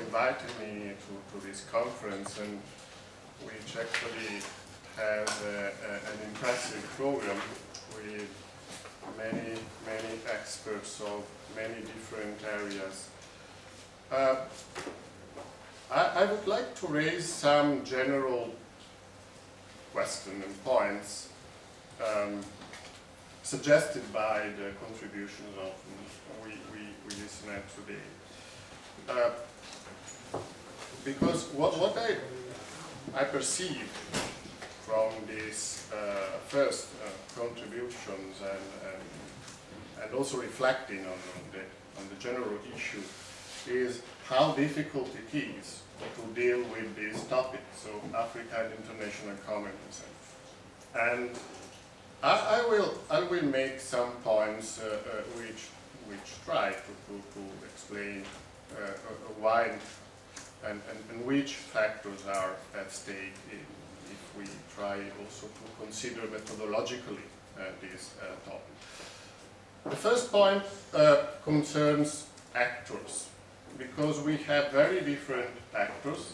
invited me to this conference, and which actually has an impressive program with many experts of many different areas. I would like to raise some general questions and points suggested by the contributions of we listened today. Because what I perceive from these first contributions and also reflecting on the general issue is how difficult it is to deal with this topic, so African international communism. And I will make some points which try to explain why and which factors are at stake if we try also to consider methodologically this topic. The first point concerns actors, because we have very different actors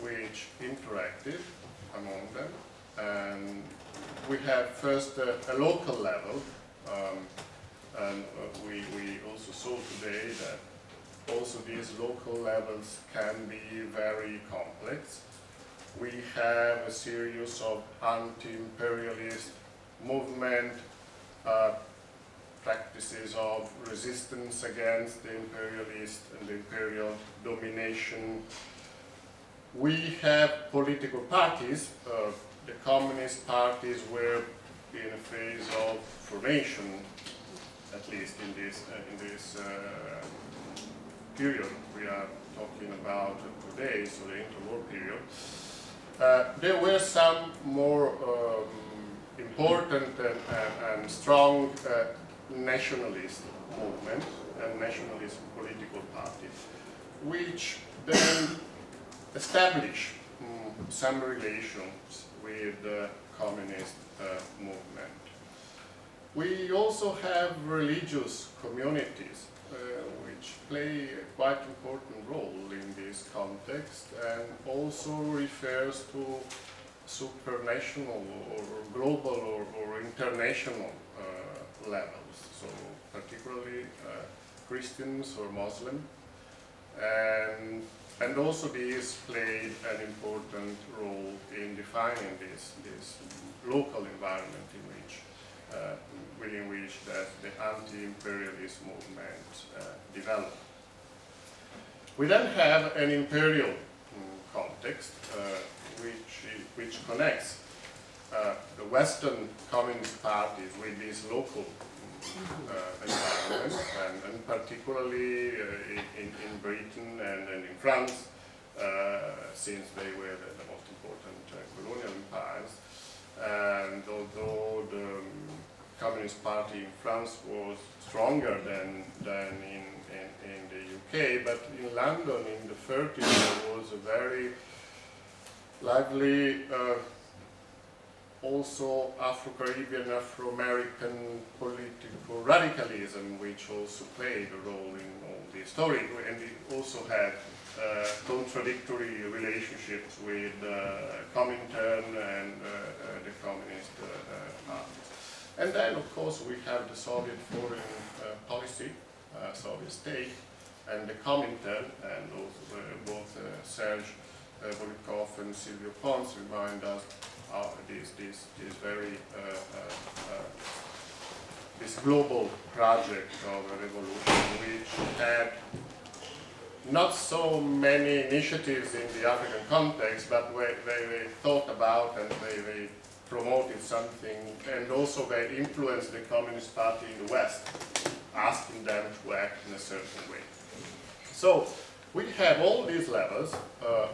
which interacted among them. And we have first a local level, and we also saw today that also these local levels can be very complex. We have a series of anti-imperialist movement, practices of resistance against the imperialist and the imperial domination. We have political parties. The communist parties were in a phase of formation, at least in this period we are talking about today, so the interwar period. There were some more important and strong nationalist movement and nationalist political party, which then established some relations with the communist movement. We also have religious communities which play a quite important role in this context, and also refers to supranational or global or international levels, so particularly Christians or Muslim, and also these played an important role in defining this local environment within which the anti-imperialist movement developed. We then have an imperial context which connects the Western communist parties with these local environments, and particularly in Britain and in France, since they were the most important colonial empires. And although the Communist Party in France was stronger than in the UK, but in London in the 30s there was a very lively also Afro-Caribbean, Afro-American political radicalism, which also played a role in all this story, and it also had contradictory relationships with Comintern and the Communist parties. And then, of course, we have the Soviet foreign policy, Soviet state, and the Comintern, and also both Serge Bolikov and Silvio Pons remind us of this very this global project of a revolution, which had not so many initiatives in the African context, but they thought about and they promoted something, and also they influenced the Communist Party in the West, asking them to act in a certain way. So we have all these levels,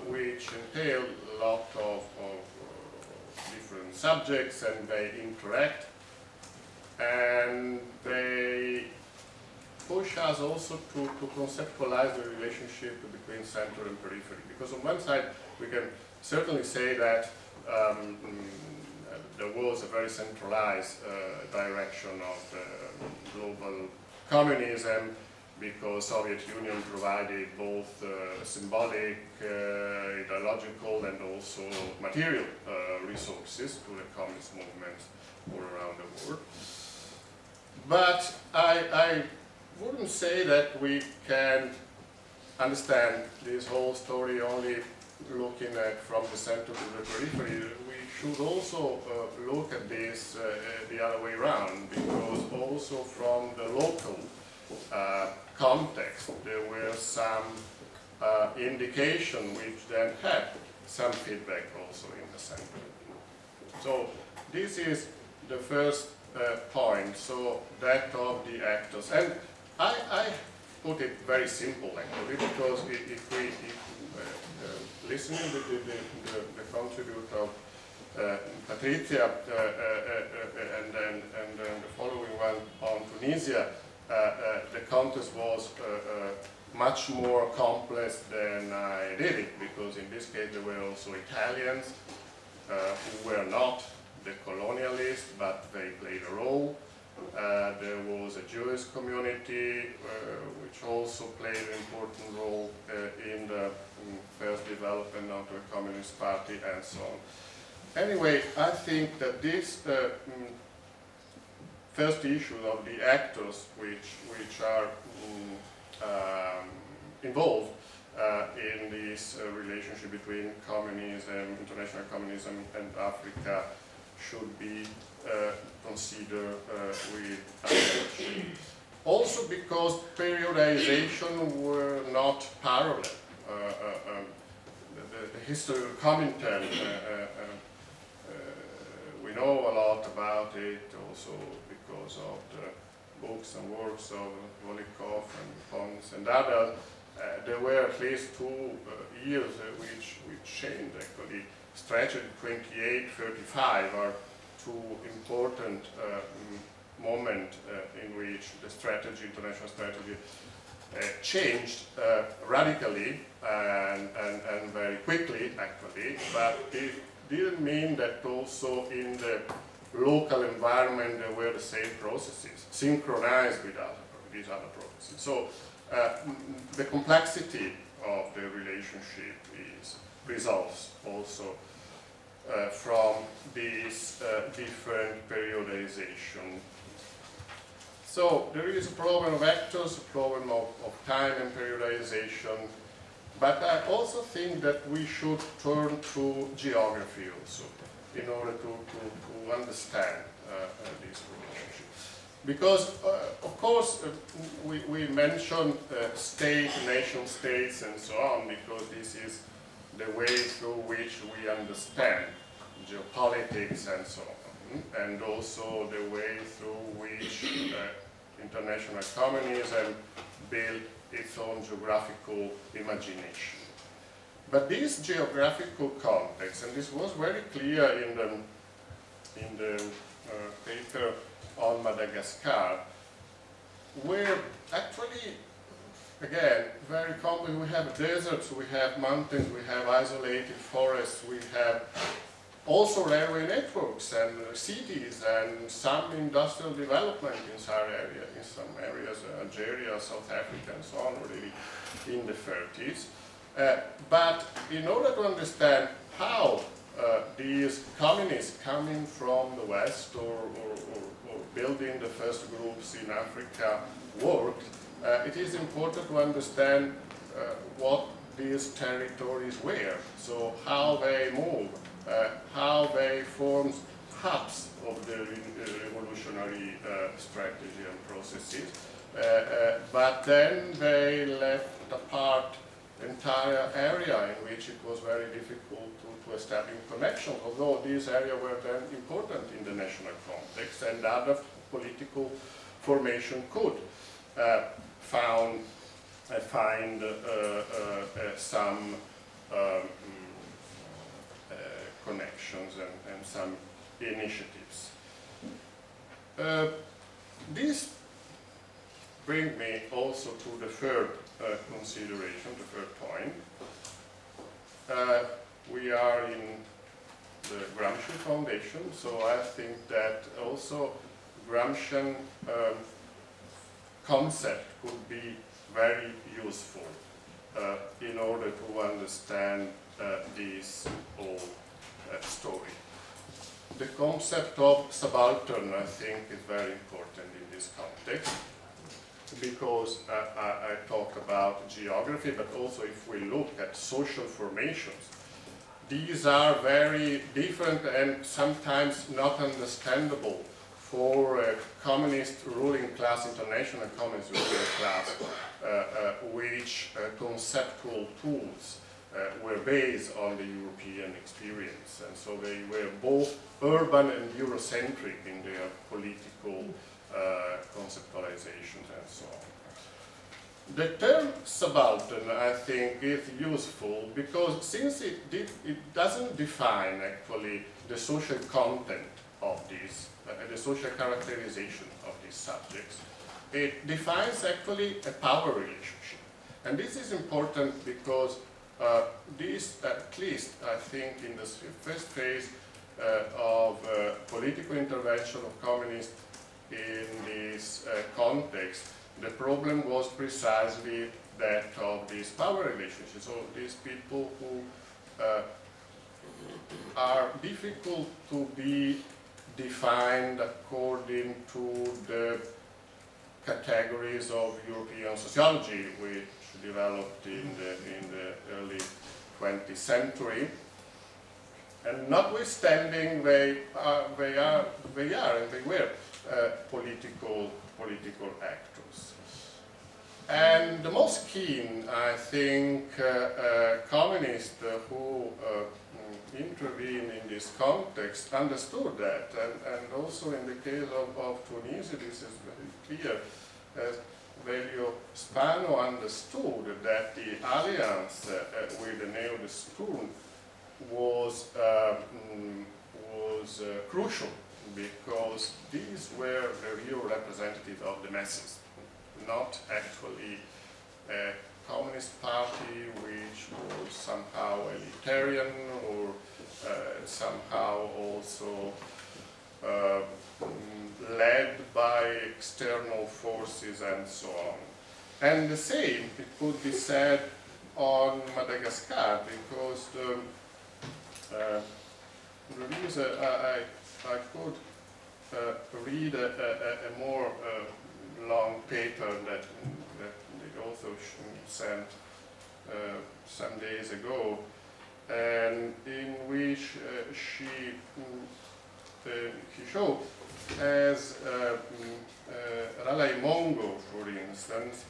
which entail a lot of different subjects, and they interact, and they push us also to conceptualize the relationship between center and periphery. Because on one side, we can certainly say that there was a very centralized direction of global communism, because Soviet Union provided both symbolic, ideological, and also material resources to the communist movements all around the world. But I wouldn't say that we can understand this whole story only looking at from the center to the periphery. We should also look at this the other way around, because also from the local context there were some indication which then had some feedback also in the center. So this is the first point, so that of the actors. And I put it very simple actually, because if listening to the contributor of Patrizia and then the following one on Tunisia, the context was much more complex than I did it, because in this case there were also Italians who were not the colonialists, but they played a role. There was a Jewish community which also played an important role in the first development of the Communist Party and so on. Anyway, I think that this first issue of the actors which are involved in this relationship between communism, international communism, and Africa should be considered with attention. Also because periodization were not parallel. The history of Comintern, we know a lot about it also because of the books and works of Volikov and Pons and others. There were at least 2 years which changed actually. Strategy 28-35 are 2 important moments in which the strategy, international strategy, changed radically and very quickly actually, but it didn't mean that also in the local environment there were the same processes, synchronized with these other processes. So the complexity of the relationship results also from these different periodization. So there is a problem of actors, a problem of time and periodization, but I also think that we should turn to geography also in order to understand this relationship. Because, of course, we mentioned state, nation states and so on, because this is the way through which we understand geopolitics and so on, and also the way through which international communism built its own geographical imagination. But this geographical context, and this was very clear in the paper on Madagascar, where actually, again, very common. We have deserts, we have mountains, we have isolated forests, we have also railway networks and cities and some industrial development in some areas, Algeria, South Africa and so on, already in the 30s. But in order to understand how these communists coming from the West or building the first groups in Africa worked, it is important to understand what these territories were, so how they move, how they formed hubs of the revolutionary strategy and processes, but then they left apart the entire area in which it was very difficult to establish connections, although these areas were then important in the national context, and other political formation could find some connections and some initiatives. This brings me also to the third consideration, the third point. We are in the Gramsci Foundation, so I think that also Gramscian concept could be very useful in order to understand this whole story. The concept of subaltern, I think, is very important in this context, because I talk about geography, but also if we look at social formations, these are very different and sometimes not understandable for a communist ruling class, international communist ruling class, which conceptual tools were based on the European experience. And so they were both urban and Eurocentric in their political conceptualizations and so on. The term subaltern, I think, is useful because since it doesn't define actually the social content of these, the social characterization of these subjects, it defines actually a power relationship. And this is important because this, at least I think in the first phase of political intervention of communists in this context, the problem was precisely that of this power relationship. So these people who are difficult to be defined according to the categories of European sociology which developed in the early 20th century. And notwithstanding they were political actors. And the most keen, I think, communists who intervene in this context understood that, and also in the case of Tunisia, this is very clear, as Velio Spano understood that the alliance with the neo-Sturm was crucial, because these were the real representatives of the masses, not actually a communist party which was somehow elitarian or somehow also led by external forces and so on. And the same, it could be said on Madagascar, because I could read a more long paper that the author sent some days ago, and in which he showed, as Ralai Mongo, for instance,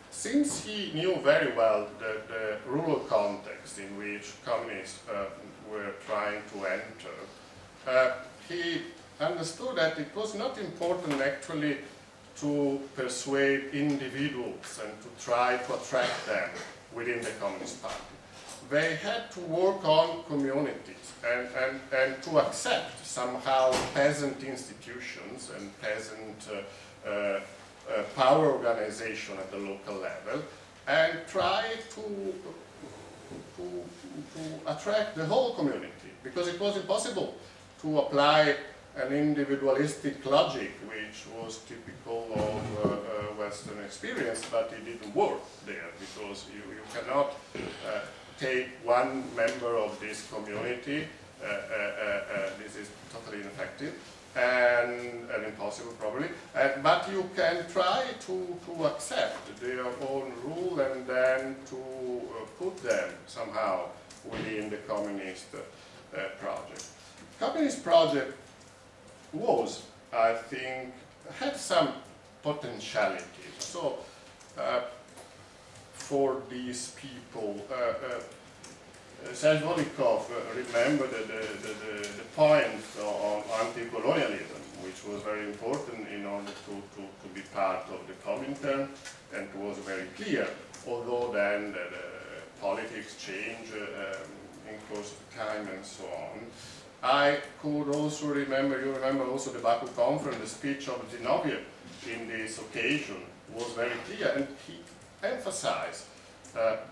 since he knew very well the rural context in which communists were trying to enter, he understood that it was not important actually to persuade individuals and to try to attract them within the Communist Party. They had to work on communities and to accept somehow peasant institutions and peasant power organization at the local level, and try to attract the whole community, because it was impossible to apply an individualistic logic which was typical of Western experience, but it didn't work there, because you cannot take one member of this community, this is totally ineffective, and impossible probably, but you can try to accept their own rule and then to put them somehow within the communist project. Communist project was, I think, had some potentialities. So for these people, Serge Volikov remembered the point on anti-colonialism, which was very important in order to be part of the Comintern, and it was very clear, although then the politics changed in course of time and so on. I could also remember, you remember also the Baku conference, the speech of Zinoviev in this occasion was very clear, and he emphasized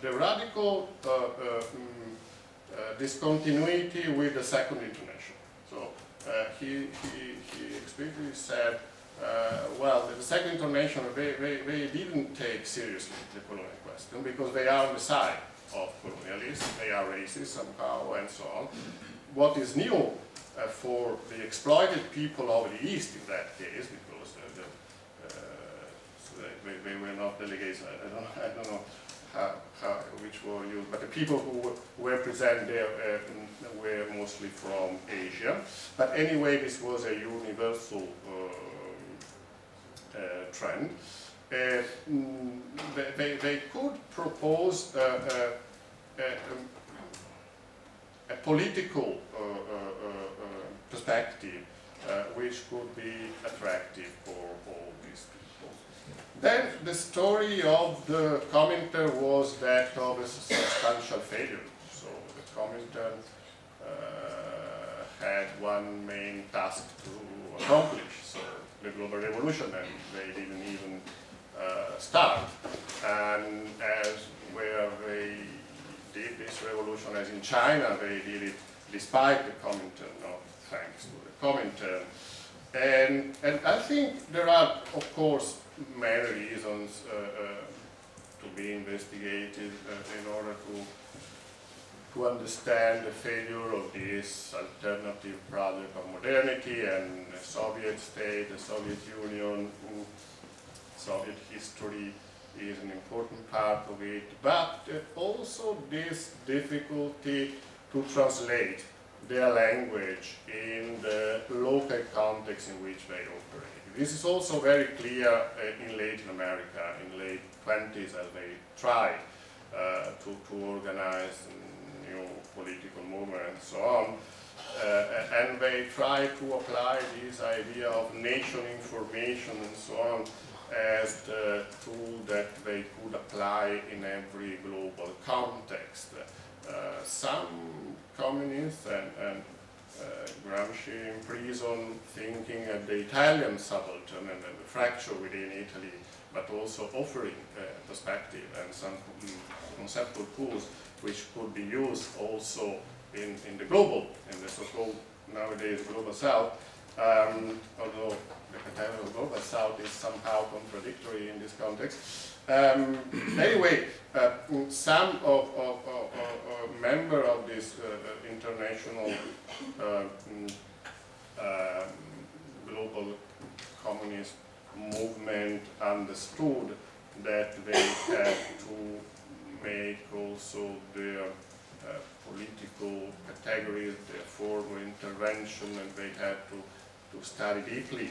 the radical discontinuity with the Second International. So he explicitly said well, the Second International, they didn't take seriously the colonial question because they are on the side of colonialists, they are racist somehow, and so on. What is new for the exploited people of the East in that case, because they were not delegates, I don't know which were used, but the people who were present there were mostly from Asia. But anyway, this was a universal trend. They could propose a political perspective which could be attractive for all these people. Then the story of the Comintern was that of a substantial failure. So the Comintern had one main task to accomplish, so the global revolution, and they didn't even start. And as where they did this revolution, as in China, they did it despite the Comintern, not thanks to the Comintern. And I think there are, of course, many reasons to be investigated in order to understand the failure of this alternative project of modernity and the Soviet state, the Soviet Union, Soviet history is an important part of it, but also this difficulty to translate their language in the local context in which they operate. This is also very clear in Latin America, in late 20s, as they tried to organize new political movement and so on. And they try to apply this idea of nation information and so on as the tool that they could apply in every global context. Some communists and Gramsci imprisoned thinking at the Italian subaltern and the fracture within Italy, but also offering perspective and some conceptual tools which could be used also in the global, in the so-called nowadays global south, although the category of global south is somehow contradictory in this context. Anyway, some of members of this international global communist movement understood that they had to make also their political categories, their formal intervention, and they had to study deeply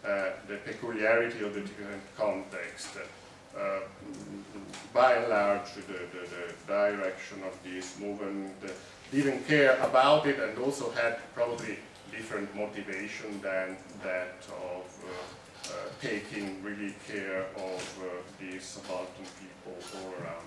the peculiarity of the different context. By and large, the direction of this movement didn't care about it, and also had probably different motivation than that of taking really care of these subaltern people all around